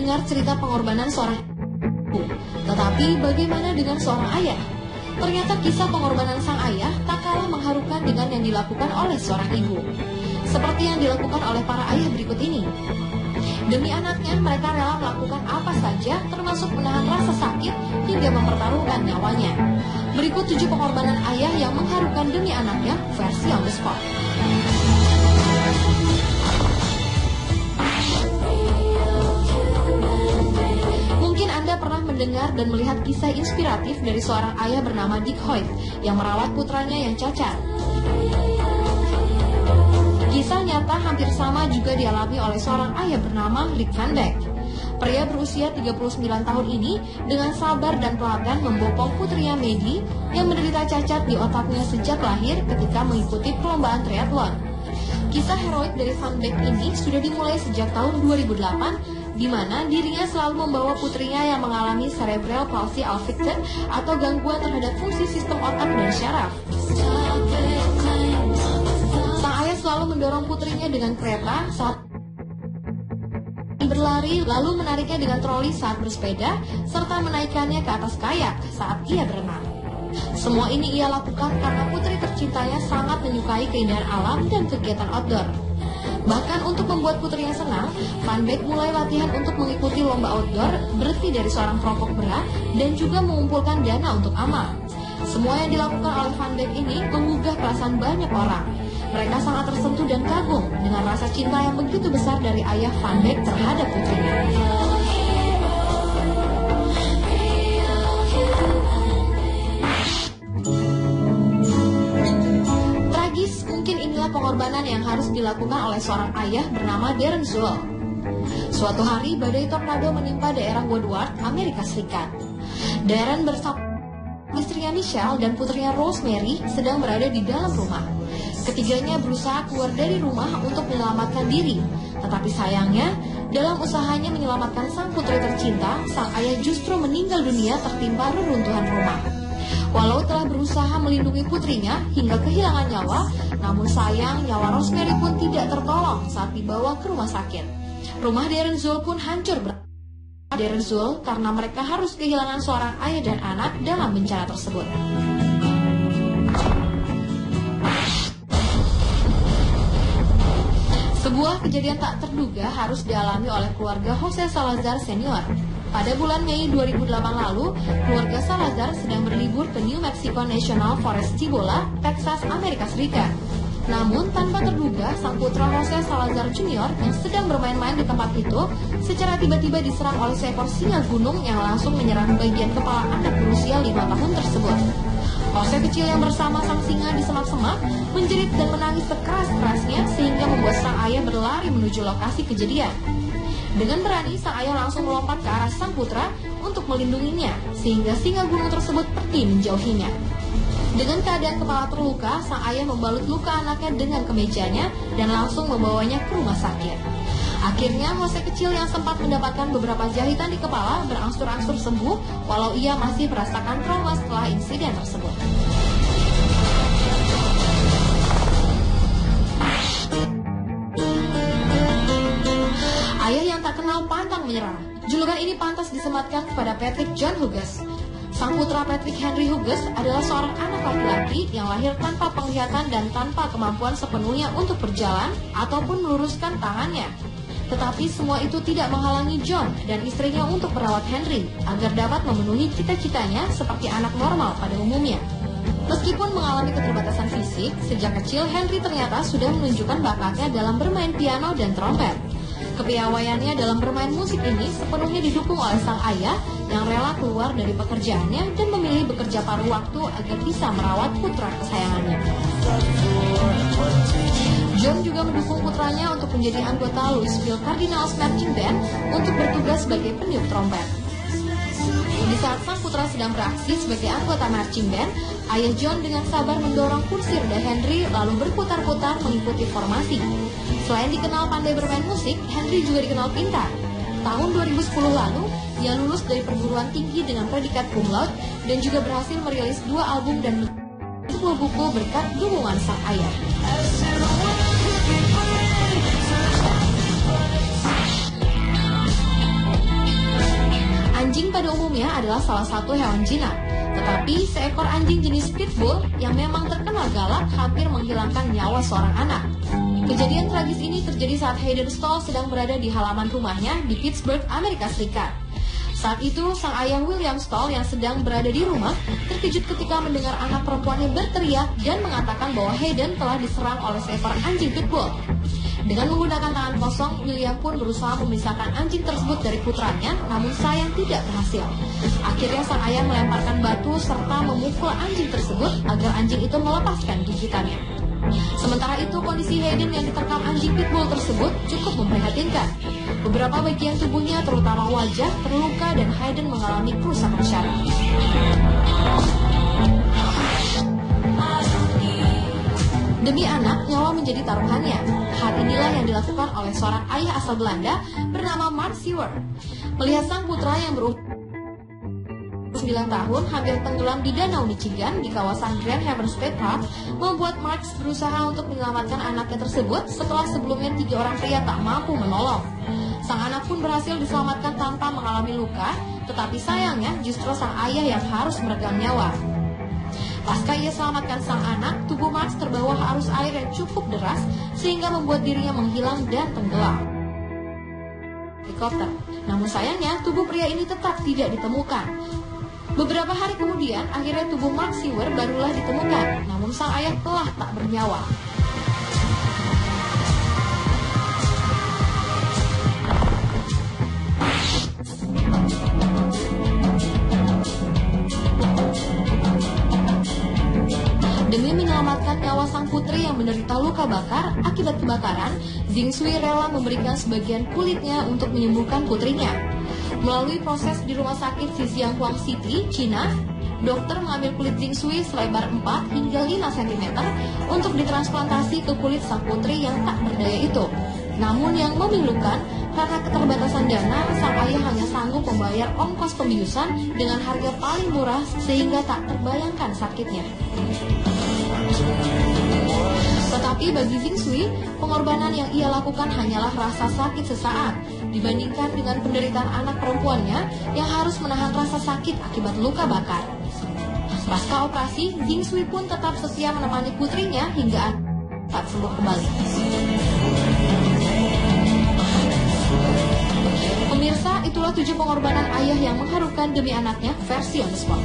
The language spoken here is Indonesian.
mendengar cerita pengorbanan seorang ibu. Tetapi bagaimana dengan seorang ayah? Ternyata kisah pengorbanan sang ayah tak kalah mengharukan dengan yang dilakukan oleh seorang ibu. Seperti yang dilakukan oleh para ayah berikut ini. Demi anaknya, mereka rela melakukan apa saja, termasuk menahan rasa sakit hingga mempertaruhkan nyawanya. Berikut 7 pengorbanan ayah yang mengharukan demi anaknya, versi on the spot. Mungkin Anda pernah mendengar dan melihat kisah inspiratif dari seorang ayah bernama Dick Hoyt yang merawat putranya yang cacat. Kisah nyata hampir sama juga dialami oleh seorang ayah bernama Rick Van Beck. Pria berusia 39 tahun ini dengan sabar dan telaten membopong putrinya Maggie yang menderita cacat di otaknya sejak lahir ketika mengikuti perlombaan triathlon. Kisah heroik dari Van Beck ini sudah dimulai sejak tahun 2008, di mana dirinya selalu membawa putrinya yang mengalami cerebral palsy affected atau gangguan terhadap fungsi sistem otak dan syaraf. Sang ayah selalu mendorong putrinya dengan kereta saat berlari, lalu menariknya dengan troli saat bersepeda, serta menaikkannya ke atas kayak saat ia berenang. Semua ini ia lakukan karena putri tercintanya sangat menyukai keindahan alam dan kegiatan outdoor. Bahkan untuk membuat putrinya senang, Van Beck mulai latihan untuk mengikuti lomba outdoor, berhenti dari seorang perokok berat, dan juga mengumpulkan dana untuk amal. Semua yang dilakukan oleh Van Beck ini menggugah perasaan banyak orang. Mereka sangat tersentuh dan kagum dengan rasa cinta yang begitu besar dari ayah Van Beck terhadap putrinya. Tragis, mungkin inilah pengorbanan yang harus dilakukan oleh seorang ayah bernama Darren Zuhl. Suatu hari, badai tornado menimpa daerah Woodward, Amerika Serikat. Darren bersama istrinya Michelle dan putrinya Rosemary sedang berada di dalam rumah. Ketiganya berusaha keluar dari rumah untuk menyelamatkan diri. Tetapi sayangnya, dalam usahanya menyelamatkan sang putri tercinta, sang ayah justru meninggal dunia tertimpa reruntuhan rumah. Walau telah berusaha melindungi putrinya hingga kehilangan nyawa, namun sayang nyawa Rosemary pun tidak tertolong saat dibawa ke rumah sakit. Rumah Darren Zuhl pun hancur Darren Zuhl karena mereka harus kehilangan seorang ayah dan anak dalam bencana tersebut. Sebuah kejadian tak terduga harus dialami oleh keluarga Jose Salazar Senior. Pada bulan Mei 2008 lalu, keluarga Salazar sedang berlibur ke New Mexico National Forest Cibola, Texas, Amerika Serikat. Namun, tanpa terduga, sang putra Jose Salazar Jr. yang sedang bermain-main di tempat itu, secara tiba-tiba diserang oleh seekor singa gunung yang langsung menyerang bagian kepala anak berusia 5 tahun tersebut. Jose kecil yang bersama sang singa di semak-semak menjerit dan menangis sekeras-kerasnya sehingga membuat sang ayah berlari menuju lokasi kejadian. Dengan berani, sang ayah langsung melompat ke arah sang putra untuk melindunginya sehingga singa gunung tersebut pergi menjauhinya. Dengan keadaan kepala terluka, sang ayah membalut luka anaknya dengan kemejanya dan langsung membawanya ke rumah sakit. Akhirnya, Jose kecil yang sempat mendapatkan beberapa jahitan di kepala berangsur-angsur sembuh walau ia masih merasakan trauma setelah insiden tersebut. Ayah yang tak kenal pantang menyerah. Julukan ini pantas disematkan kepada Patrick John Hughes. Sang putra Patrick Henry Hughes adalah seorang anak laki-laki yang lahir tanpa penglihatan dan tanpa kemampuan sepenuhnya untuk berjalan ataupun meluruskan tangannya. Tetapi semua itu tidak menghalangi John dan istrinya untuk merawat Henry agar dapat memenuhi cita-citanya seperti anak normal pada umumnya. Meskipun mengalami keterbatasan fisik, sejak kecil Henry ternyata sudah menunjukkan bakatnya dalam bermain piano dan trompet. Kepiawaiannya dalam bermain musik ini sepenuhnya didukung oleh sang ayah yang rela keluar dari pekerjaannya dan memilih bekerja paruh waktu agar bisa merawat putra kesayangannya. John juga mendukung putranya untuk menjadi anggota Louisville Cardinals Marching Band untuk bertugas sebagai peniup trompet. Di saat sang putra sedang beraksi sebagai anggota marching band, ayah John dengan sabar mendorong kursi roda Henry lalu berputar-putar mengikuti formasi. Selain dikenal pandai bermain musik, Henry juga dikenal pintar. Tahun 2010 lalu, ia lulus dari perguruan tinggi dengan predikat cum laude dan juga berhasil merilis 2 album dan sebuah buku berkat dukungan sang ayah. pada umumnya adalah salah satu hewan jinak. Tetapi seekor anjing jenis pitbull yang memang terkenal galak hampir menghilangkan nyawa seorang anak. Kejadian tragis ini terjadi saat Hayden Stoll sedang berada di halaman rumahnya di Pittsburgh, Amerika Serikat. Saat itu, sang ayah William Stoll yang sedang berada di rumah terkejut ketika mendengar anak perempuannya berteriak dan mengatakan bahwa Hayden telah diserang oleh seekor anjing pitbull. Dengan menggunakan tangan kosong, William pun berusaha memisahkan anjing tersebut dari putranya, namun sayang tidak berhasil. Akhirnya sang ayah melemparkan batu serta memukul anjing tersebut agar anjing itu melepaskan gigitannya. Sementara itu, kondisi Hayden yang diterkam anjing pitbull tersebut cukup memprihatinkan. Beberapa bagian tubuhnya, terutama wajah, terluka dan Hayden mengalami kerusakan syaraf. Demi anak, nyawa menjadi taruhannya. Hal inilah yang dilakukan oleh seorang ayah asal Belanda bernama Mark Sewer. Melihat sang putra yang berumur 9 tahun hampir tenggelam di danau Michigan di kawasan Grand Haven State Park, membuat Mark berusaha untuk menyelamatkan anaknya tersebut setelah sebelumnya 3 orang pria tak mampu menolong. Sang anak pun berhasil diselamatkan tanpa mengalami luka, tetapi sayangnya justru sang ayah yang harus meregang nyawa. Pasca ia selamatkan sang anak, tubuh Mark terbawa arus air yang cukup deras sehingga membuat dirinya menghilang dan tenggelam. Helikopter. Namun sayangnya tubuh pria ini tetap tidak ditemukan. Beberapa hari kemudian, akhirnya tubuh Mark Sewer barulah ditemukan, namun sang ayah telah tak bernyawa. Demi menyelamatkan nyawa sang putri yang menderita luka bakar akibat kebakaran, Zhing Shui rela memberikan sebagian kulitnya untuk menyembuhkan putrinya. Melalui proses di rumah sakit Zhejianghuang City, China, dokter mengambil kulit Zhing Shui selebar 4 hingga 5 cm untuk ditransplantasi ke kulit sang putri yang tak berdaya itu. Namun yang memilukan, karena keterbatasan dana, sang ayah hanya sanggup membayar ongkos pembiusan dengan harga paling murah sehingga tak terbayangkan sakitnya. Tetapi bagi Zhing Shui, pengorbanan yang ia lakukan hanyalah rasa sakit sesaat dibandingkan dengan penderitaan anak perempuannya yang harus menahan rasa sakit akibat luka bakar. Pasca operasi, Zhing Shui pun tetap setia menemani putrinya hingga tak sembuh kembali. Pemirsa, itulah 7 pengorbanan ayah yang mengharukan demi anaknya versi On The Spot.